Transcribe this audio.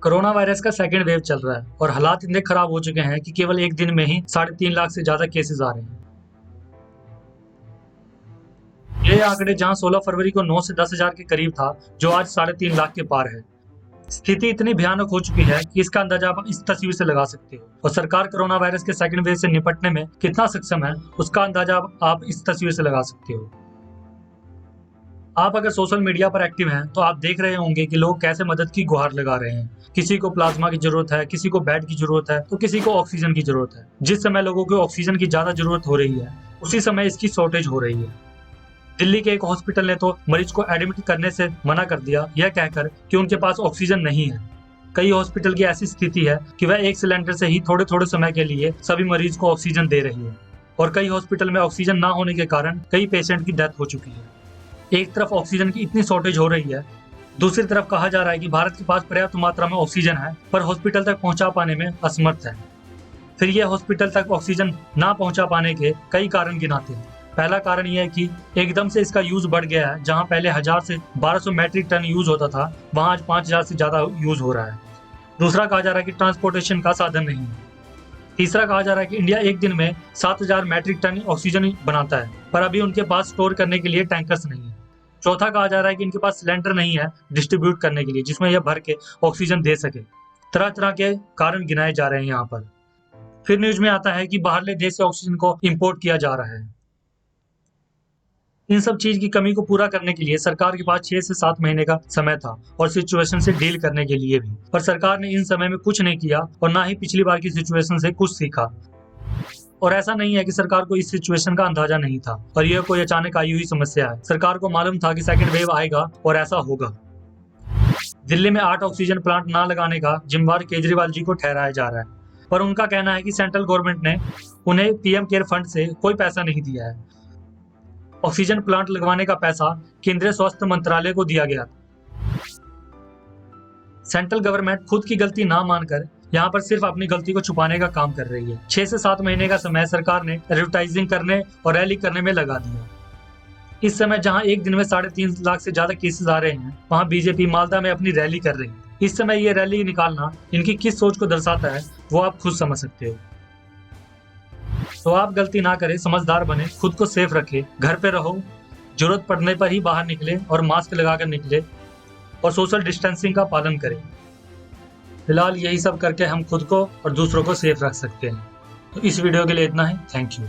Corona virus का second wave चल रहा है और हालात इतने खराब हो चुके हैं कि केवल एक दिन में ही 3.5 लाख से ज्यादा केसेस आ रहे हैं। ये आंकड़े जहां 16 फरवरी को 9 से 10,000 के करीब था, जो आज 3.5 लाख के पार है। स्थिति इतनी भयानक हो चुकी है कि इसका अंदाजा आप इस तस्वीर से लगा सकते हो, और सरकार कोरोना वायरस के सेकेंड वेव से निपटने में कितना सक्षम है उसका अंदाजा आप इस तस्वीर से लगा सकते हो। आप अगर सोशल मीडिया पर एक्टिव हैं तो आप देख रहे होंगे कि लोग कैसे मदद की गुहार लगा रहे हैं। किसी को प्लाज्मा की जरूरत है, किसी को बेड की जरूरत है, तो किसी को ऑक्सीजन की जरूरत है। जिस समय लोगों को ऑक्सीजन की ज्यादा जरूरत हो रही है, उसी समय इसकी शॉर्टेज हो रही है। दिल्ली के एक हॉस्पिटल ने तो मरीज को एडमिट करने से मना कर दिया, यह कहकर कि उनके पास ऑक्सीजन नहीं है। कई हॉस्पिटल की ऐसी स्थिति है कि वह एक सिलेंडर से ही थोड़े थोड़े समय के लिए सभी मरीज को ऑक्सीजन दे रही है, और कई हॉस्पिटल में ऑक्सीजन ना होने के कारण कई पेशेंट की डेथ हो चुकी है। एक तरफ ऑक्सीजन की इतनी शॉर्टेज हो रही है, दूसरी तरफ कहा जा रहा है कि भारत के पास पर्याप्त मात्रा में ऑक्सीजन है, पर हॉस्पिटल तक पहुंचा पाने में असमर्थ है। फिर यह हॉस्पिटल तक ऑक्सीजन ना पहुंचा पाने के कई कारण गिनाते हैं। पहला कारण यह है कि एकदम से इसका यूज बढ़ गया है। जहां पहले 1000 से 1200 मैट्रिक टन यूज होता था, वहां आज 5000 से ज्यादा यूज हो रहा है। दूसरा कहा जा रहा है कि ट्रांसपोर्टेशन का साधन नहीं है। तीसरा कहा जा रहा है कि इंडिया एक दिन में 7000 मैट्रिक टन ऑक्सीजन बनाता है, पर अभी उनके पास स्टोर करने के लिए टैंकर्स नहीं है। चौथा कहा जा रहा है कि इनके पास सिलेंडर नहीं है डिस्ट्रीब्यूट करने के लिए, जिसमें यह भर के ऑक्सीजन दे सके। तरह तरह के कारण गिनाए जा रहे हैं यहाँ पर। फिर न्यूज में आता है कि बाहरले देश से ऑक्सीजन को इंपोर्ट किया जा रहा है। इन सब चीज की कमी को पूरा करने के लिए सरकार के पास 6 से 7 महीने का समय था, और सिचुएशन से डील करने के लिए भी। पर सरकार ने इन समय में कुछ नहीं किया, और ना ही पिछली बार की सिचुएशन से कुछ सीखा। और ऐसा नहीं है कि सरकार को इस सिचुएशन का अंदाजा नहीं था, और यह कोई अचानक आई हुई समस्या है। सरकार को मालूम था कि सेकेंड वेव आएगा और ऐसा होगा। दिल्ली में 8 ऑक्सीजन प्लांट ना लगाने का जिम्मेवार केजरीवाल जी को ठहराया जा रहा है, पर उनका कहना है कि सेंट्रल गवर्नमेंट ने उन्हें पीएम केयर फंड से कोई पैसा नहीं दिया है। ऑक्सीजन प्लांट लगवाने का पैसा केंद्रीय स्वास्थ्य मंत्रालय को दिया गया था। सेंट्रल गवर्नमेंट खुद की गलती ना मानकर यहाँ पर सिर्फ अपनी गलती को छुपाने का काम कर रही है। 6 से 7 महीने का समय सरकार ने एडवर्टाइजिंग करने और रैली करने में लगा दिया। इस समय जहां एक दिन में 3.5 लाख से ज्यादा केसेस आ रहे हैं, वहां बीजेपी मालदा में अपनी रैली कर रही है। इस समय ये रैली निकालना इनकी किस सोच को दर्शाता है, वो आप खुद समझ सकते हो। तो आप गलती ना करें, समझदार बने, खुद को सेफ रखें, घर पे रहो, जरूरत पड़ने पर ही बाहर निकले और मास्क लगाकर निकले, और सोशल डिस्टेंसिंग का पालन करें। फिलहाल यही सब करके हम खुद को और दूसरों को सेफ रख सकते हैं। तो इस वीडियो के लिए इतना ही। Thank you.